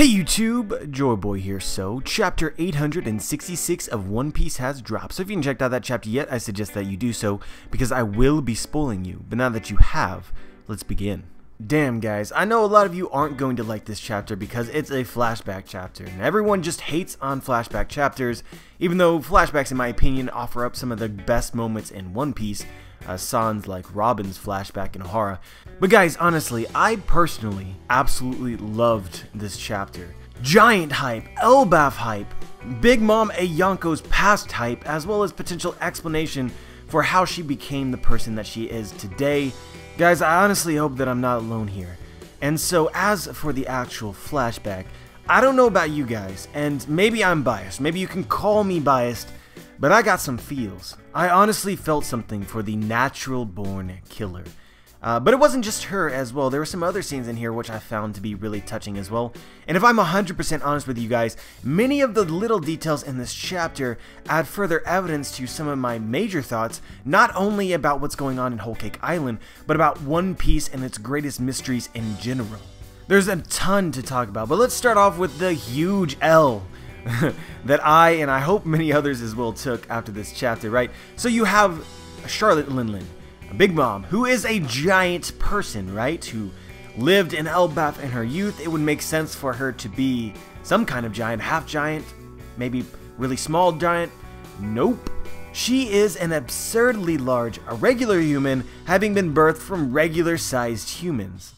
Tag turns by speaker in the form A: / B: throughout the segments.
A: Hey YouTube, Joyboy here. So, chapter 866 of One Piece has dropped. So if you haven't checked out that chapter yet, I suggest that you do so, because I will be spoiling you. But now that you have, let's begin. Damn guys, I know a lot of you aren't going to like this chapter because it's a flashback chapter, and everyone just hates on flashback chapters, even though flashbacks in my opinion offer up some of the best moments in One Piece. Sans like Robin's flashback in Ohara. But guys, honestly, I personally absolutely loved this chapter. Giant hype, Elbaf hype, Big Mom Ayonko's past hype, as well as potential explanation for how she became the person that she is today. Guys, I honestly hope that I'm not alone here. And so as for the actual flashback, I don't know about you guys, and maybe I'm biased, maybe you can call me biased, but I got some feels. I honestly felt something for the natural-born killer. But it wasn't just her as well. There were some other scenes in here which I found to be really touching as well. And if I'm 100% honest with you guys, many of the little details in this chapter add further evidence to some of my major thoughts, not only about what's going on in Whole Cake Island, but about One Piece and its greatest mysteries in general. There's a ton to talk about, but let's start off with the huge L that I, and I hope many others as well, took after this chapter, right? So you have Charlotte Linlin, a Big Mom, who is a giant person, right? Who lived in Elbaf in her youth. It would make sense for her to be some kind of giant, half giant, maybe really small giant. Nope. She is an absurdly large, a regular human, having been birthed from regular-sized humans.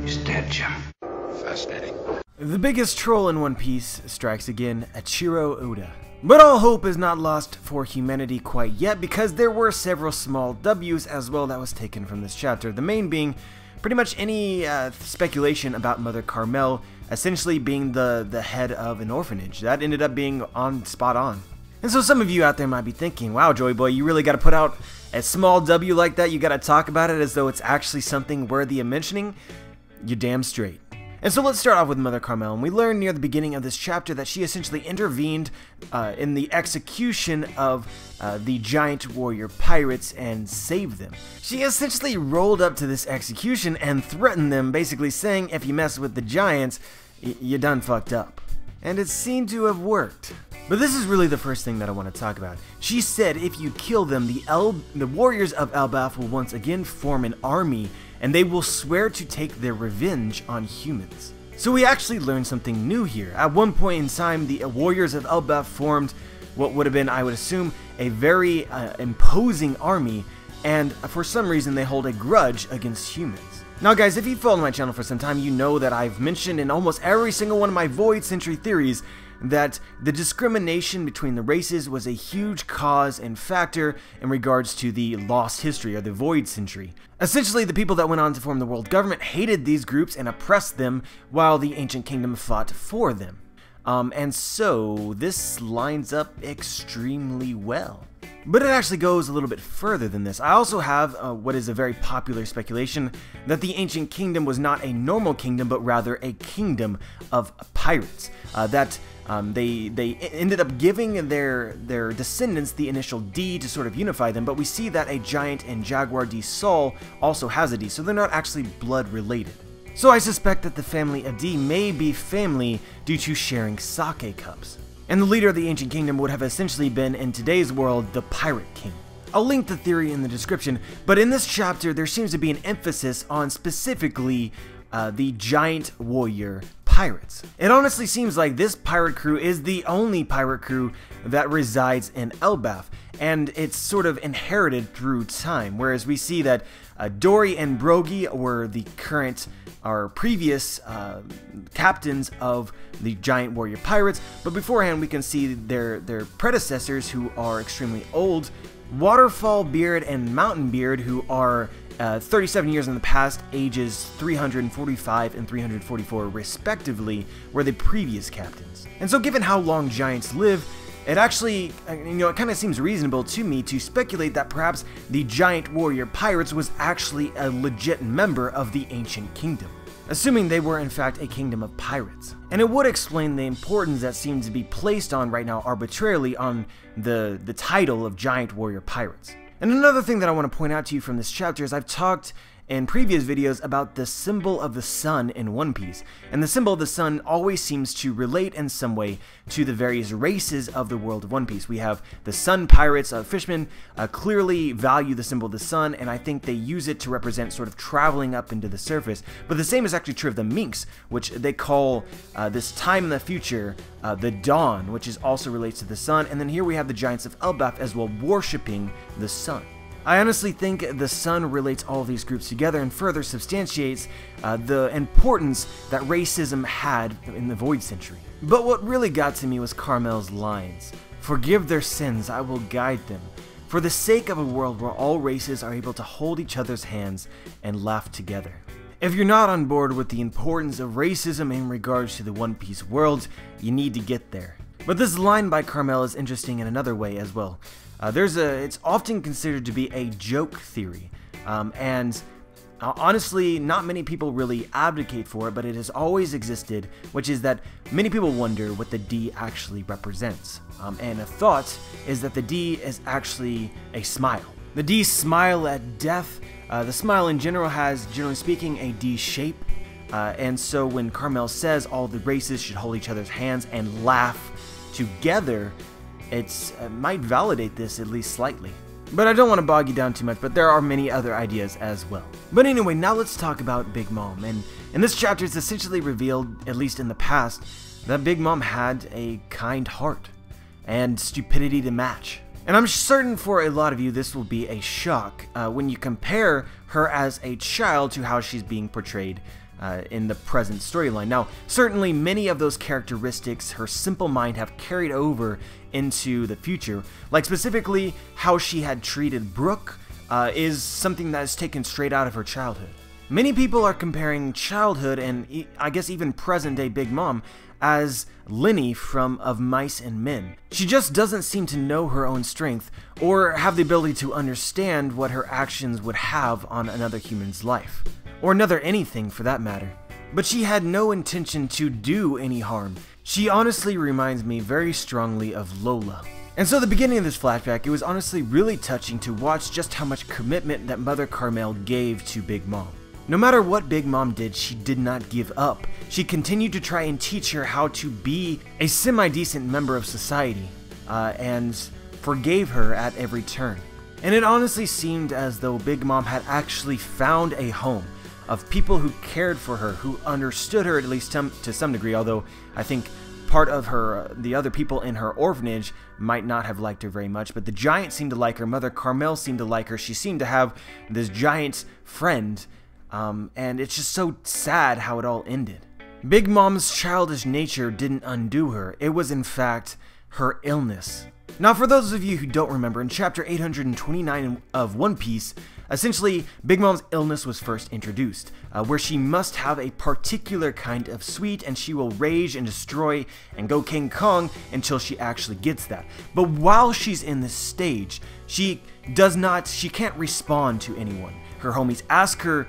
B: He's dead, Jim. Fascinating.
A: The biggest troll in One Piece strikes again, Ichiro Oda. But all hope is not lost for humanity quite yet, because there were several small W's as well that was taken from this chapter. The main being pretty much any speculation about Mother Carmel essentially being the head of an orphanage. That ended up being spot on. And so some of you out there might be thinking, wow, Joyboy, you really got to put out a small W like that? You got to talk about it as though it's actually something worthy of mentioning? You're damn straight. And so let's start off with Mother Carmel, and we learn near the beginning of this chapter that she essentially intervened in the execution of the giant warrior pirates and saved them. She essentially rolled up to this execution and threatened them, basically saying, if you mess with the giants, you done fucked up. And it seemed to have worked. But this is really the first thing that I want to talk about. She said if you kill them, the warriors of Elbaf will once again form an army, and they will swear to take their revenge on humans. So we actually learned something new here. At one point in time, the warriors of Elbaf formed what would have been, I would assume, a very imposing army, and for some reason they hold a grudge against humans. Now guys, if you've followed my channel for some time, you know that I've mentioned in almost every single one of my Void Century theories that the discrimination between the races was a huge cause and factor in regards to the lost history, or the Void Century. Essentially, the people that went on to form the world government hated these groups and oppressed them, while the Ancient Kingdom fought for them. And so, this lines up extremely well. But it actually goes a little bit further than this. I also have what is a very popular speculation that the Ancient Kingdom was not a normal kingdom, but rather a kingdom of pirates. They ended up giving their descendants the initial D to sort of unify them, but we see that a giant and Jaguar D Sol also has a D, so they're not actually blood related. So I suspect that the family of D may be family due to sharing sake cups. And the leader of the Ancient Kingdom would have essentially been, in today's world, the Pirate King. I'll link the theory in the description, but in this chapter there seems to be an emphasis on specifically the giant warrior pirates. It honestly seems like this pirate crew is the only pirate crew that resides in Elbaf, and it's sort of inherited through time, whereas we see that Dory and Brogy were the current or previous captains of the giant warrior pirates, but beforehand we can see their predecessors, who are extremely old, Waterfall Beard and Mountain Beard, who are 37 years in the past, ages 345 and 344 respectively, were the previous captains. And so given how long giants live, it actually, it kind of seems reasonable to me to speculate that perhaps the giant warrior pirates was actually a legit member of the Ancient Kingdom. assuming they were in fact a kingdom of pirates. And it would explain the importance that seems to be placed on right now arbitrarily on the title of giant warrior pirates. And another thing that I want to point out to you from this chapter is I've talked in previous videos about the symbol of the sun in One Piece, and the symbol of the sun always seems to relate in some way to the various races of the world of One Piece. We have the sun pirates, fishmen clearly value the symbol of the sun, and I think they use it to represent sort of traveling up into the surface. But the same is actually true of the minks, which they call this time in the future the dawn, which is also relates to the sun. And then here we have the giants of Elbaf as well, worshipping the sun. I honestly think the sun relates all of these groups together and further substantiates the importance that racism had in the Void Century. But what really got to me was Carmel's lines. "Forgive their sins, I will guide them, for the sake of a world where all races are able to hold each other's hands and laugh together." If you're not on board with the importance of racism in regards to the One Piece world, you need to get there. But this line by Carmel is interesting in another way as well. It's often considered to be a joke theory, and honestly, not many people really advocate for it, but it has always existed, which is that many people wonder what the D actually represents. And a thought is that the D is actually a smile. The D smile at death. The smile in general has, generally speaking, a D shape, and so when Carmel says all the races should hold each other's hands and laugh together, it might validate this at least slightly. But I don't want to bog you down too much, but there are many other ideas as well. But anyway, now let's talk about Big Mom. And in this chapter, it's essentially revealed, at least in the past, that Big Mom had a kind heart and stupidity to match. And I'm certain for a lot of you this will be a shock when you compare her as a child to how she's being portrayed in the present storyline. Now, certainly many of those characteristics her simple mind have carried over into the future, like specifically how she had treated Brook is something that is taken straight out of her childhood. Many people are comparing childhood and I guess even present day Big Mom as Lenny from Of Mice and Men. She just doesn't seem to know her own strength or have the ability to understand what her actions would have on another human's life. Or another anything for that matter. But she had no intention to do any harm. She honestly reminds me very strongly of Lola. And so the beginning of this flashback, it was honestly really touching to watch just how much commitment that Mother Carmel gave to Big Mom. No matter what Big Mom did, she did not give up. She continued to try and teach her how to be a semi-decent member of society, and forgave her at every turn. And it honestly seemed as though Big Mom had actually found a home of people who cared for her, who understood her at least to some degree, although I think part of her, the other people in her orphanage might not have liked her very much, but the giant seemed to like her, Mother Carmel seemed to like her, she seemed to have this giant friend, and it's just so sad how it all ended. Big Mom's childish nature didn't undo her, it was in fact her illness. Now, for those of you who don't remember, in chapter 829 of One Piece, essentially, Big Mom's illness was first introduced, where she must have a particular kind of sweet, and she will rage and destroy and go King Kong until she actually gets that. But while she's in this stage, she can't respond to anyone. Her homies ask her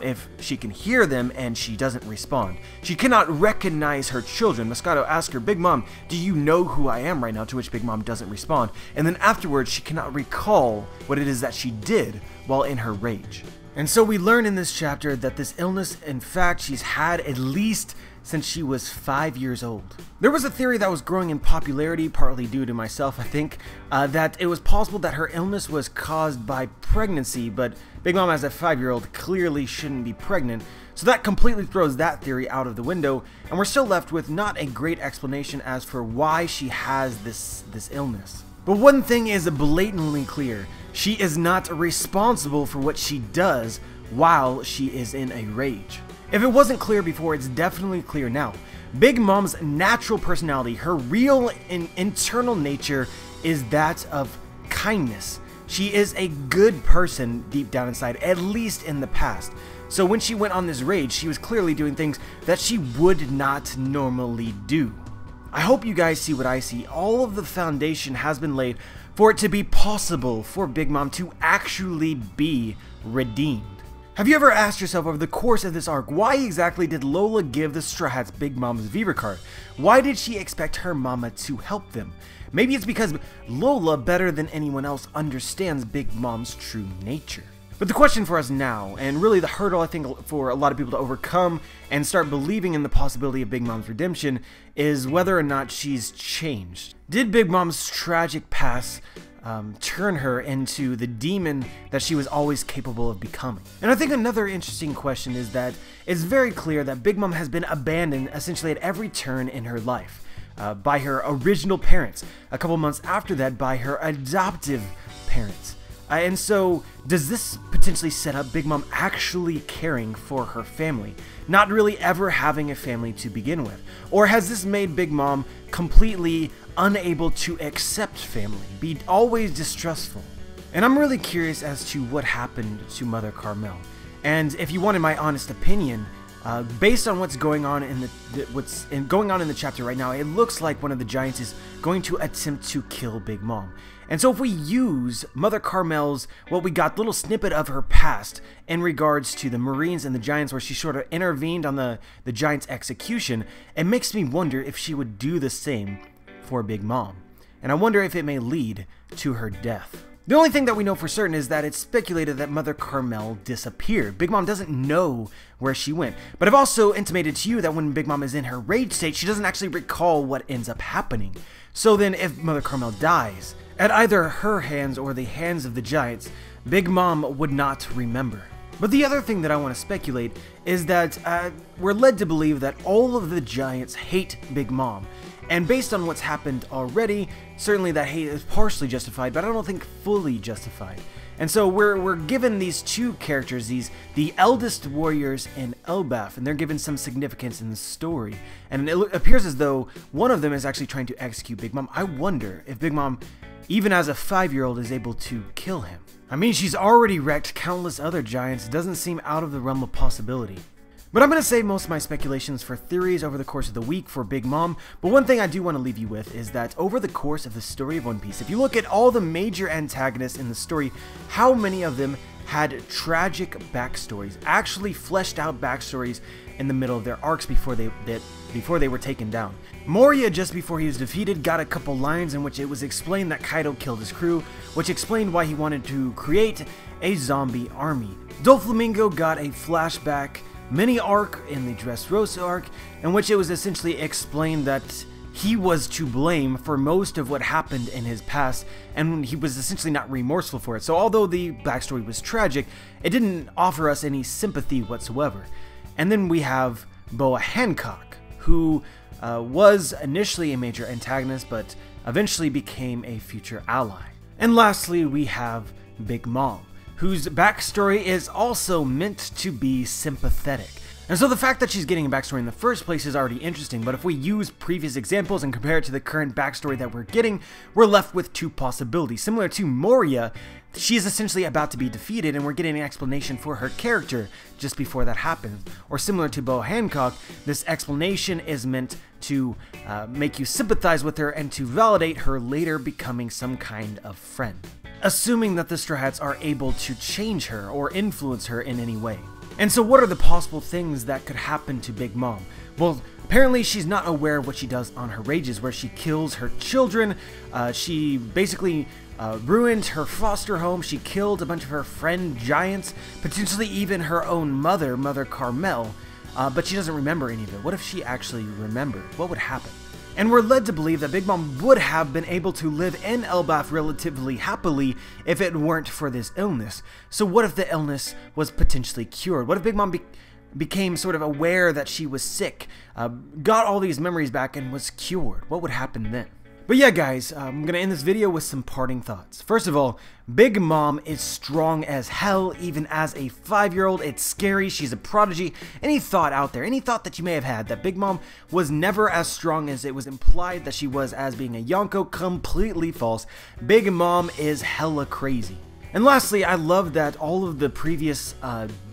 A: if she can hear them, and she doesn't respond. She cannot recognize her children. Moscato asks her, "Big Mom, do you know who I am right now?" To which Big Mom doesn't respond. And then afterwards, she cannot recall what it is that she did while in her rage. And so we learn in this chapter that this illness, in fact, she's had at least since she was 5 years old. There was a theory that was growing in popularity, partly due to myself, I think, that it was possible that her illness was caused by pregnancy, but Big Mom as a 5-year-old clearly shouldn't be pregnant, so that completely throws that theory out of the window, and we're still left with not a great explanation as for why she has this illness. But one thing is blatantly clear, she is not responsible for what she does while she is in a rage. If it wasn't clear before, it's definitely clear now. Big Mom's natural personality, her real and internal nature, is that of kindness. She is a good person deep down inside, at least in the past. So when she went on this rage, she was clearly doing things that she would not normally do. I hope you guys see what I see. All of the foundation has been laid for it to be possible for Big Mom to actually be redeemed. Have you ever asked yourself over the course of this arc, why exactly did Lola give the Straw Hats Big Mom's Vivre card? Why did she expect her mama to help them? Maybe it's because Lola, better than anyone else, understands Big Mom's true nature. But the question for us now, and really the hurdle I think for a lot of people to overcome and start believing in the possibility of Big Mom's redemption, is whether or not she's changed. Did Big Mom's tragic past turn her into the demon that she was always capable of becoming? And I think another interesting question is that it's very clear that Big Mom has been abandoned essentially at every turn in her life. By her original parents, a couple months after that by her adoptive parents. And so, does this potentially set up Big Mom actually caring for her family, not really ever having a family to begin with? Or has this made Big Mom completely unable to accept family, be always distrustful? And I'm really curious as to what happened to Mother Carmel. And if you wanted my honest opinion, based on what's going on in the chapter right now, it looks like one of the giants is going to attempt to kill Big Mom. And so if we use Mother Carmel's, what we got, little snippet of her past in regards to the Marines and the Giants, where she sort of intervened on the Giants' execution, it makes me wonder if she would do the same for Big Mom. And I wonder if it may lead to her death. The only thing that we know for certain is that it's speculated that Mother Carmel disappeared. Big Mom doesn't know where she went. But I've also intimated to you that when Big Mom is in her rage state, she doesn't actually recall what ends up happening. So then if Mother Carmel dies, at either her hands or the hands of the Giants, Big Mom would not remember. But the other thing that I want to speculate is that we're led to believe that all of the Giants hate Big Mom. And based on what's happened already, certainly that hate is partially justified, but I don't think fully justified. And so we're given these two characters, the eldest warriors in Elbaf, and they're given some significance in the story. And it appears as though one of them is actually trying to execute Big Mom. I wonder if Big Mom, even as a 5-year-old, is able to kill him. I mean, she's already wrecked countless other giants. It doesn't seem out of the realm of possibility. But I'm going to save most of my speculations for theories over the course of the week for Big Mom, but one thing I do want to leave you with is that over the course of the story of One Piece, if you look at all the major antagonists in the story, how many of them had tragic backstories, actually fleshed out backstories in the middle of their arcs before they were taken down. Moria, just before he was defeated, got a couple lines in which it was explained that Kaido killed his crew, which explained why he wanted to create a zombie army. Doflamingo got a flashback mini arc in the Dressrosa arc, in which it was essentially explained that he was to blame for most of what happened in his past, and he was essentially not remorseful for it. So although the backstory was tragic, it didn't offer us any sympathy whatsoever. And then we have Boa Hancock, who was initially a major antagonist, but eventually became a future ally. And lastly, we have Big Mom, whose backstory is also meant to be sympathetic. And so the fact that she's getting a backstory in the first place is already interesting, but if we use previous examples and compare it to the current backstory that we're getting, we're left with two possibilities. Similar to Moria, she is essentially about to be defeated and we're getting an explanation for her character just before that happens. Or similar to Boa Hancock, this explanation is meant to make you sympathize with her and to validate her later becoming some kind of friend, assuming that the Straw Hats are able to change her or influence her in any way. And so what are the possible things that could happen to Big Mom? Well, apparently she's not aware of what she does on her rages, where she kills her children. She basically ruined her foster home. She killed a bunch of her friend giants, potentially even her own mother, Mother Carmel, but she doesn't remember any of it. What if she actually remembered? What would happen? And we're led to believe that Big Mom would have been able to live in Elbaf relatively happily if it weren't for this illness. So what if the illness was potentially cured? What if Big Mom became sort of aware that she was sick, got all these memories back, and was cured? What would happen then? But yeah, guys, I'm going to end this video with some parting thoughts. First of all, Big Mom is strong as hell, even as a 5-year-old. It's scary. She's a prodigy. Any thought out there, any thought that you may have had that Big Mom was never as strong as it was implied that she was as being a Yonko, completely false. Big Mom is hella crazy. And lastly, I love that all of the previous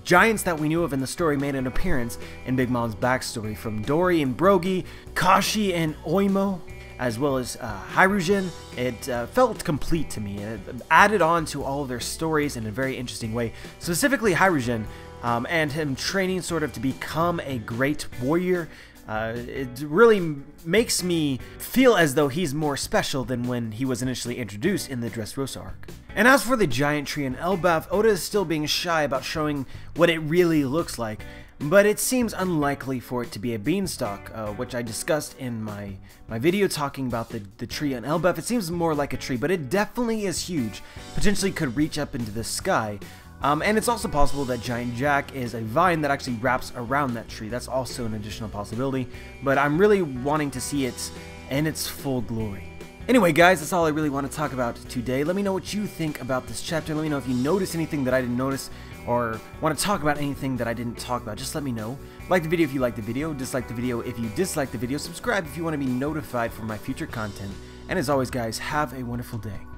A: giants that we knew of in the story made an appearance in Big Mom's backstory, from Dory and Brogy, Kashi and Oimo, as well as Hyrugen. It felt complete to me, and it added on to all of their stories in a very interesting way. Specifically Hyrugen, and him training sort of to become a great warrior. It really makes me feel as though he's more special than when he was initially introduced in the Dressrosa arc. And as for the giant tree in Elbaf, Oda is still being shy about showing what it really looks like, but it seems unlikely for it to be a beanstalk, which I discussed in my video talking about the tree in Elbaf. It seems more like a tree, but it definitely is huge, potentially could reach up into the sky. And it's also possible that Giant Jack is a vine that actually wraps around that tree. That's also an additional possibility, but I'm really wanting to see it in its full glory. Anyway guys, that's all I really want to talk about today. Let me know what you think about this chapter. Let me know if you noticed anything that I didn't notice, or want to talk about anything that I didn't talk about. Just let me know. Like the video if you liked the video, dislike the video if you disliked the video, subscribe if you want to be notified for my future content, and as always guys, have a wonderful day.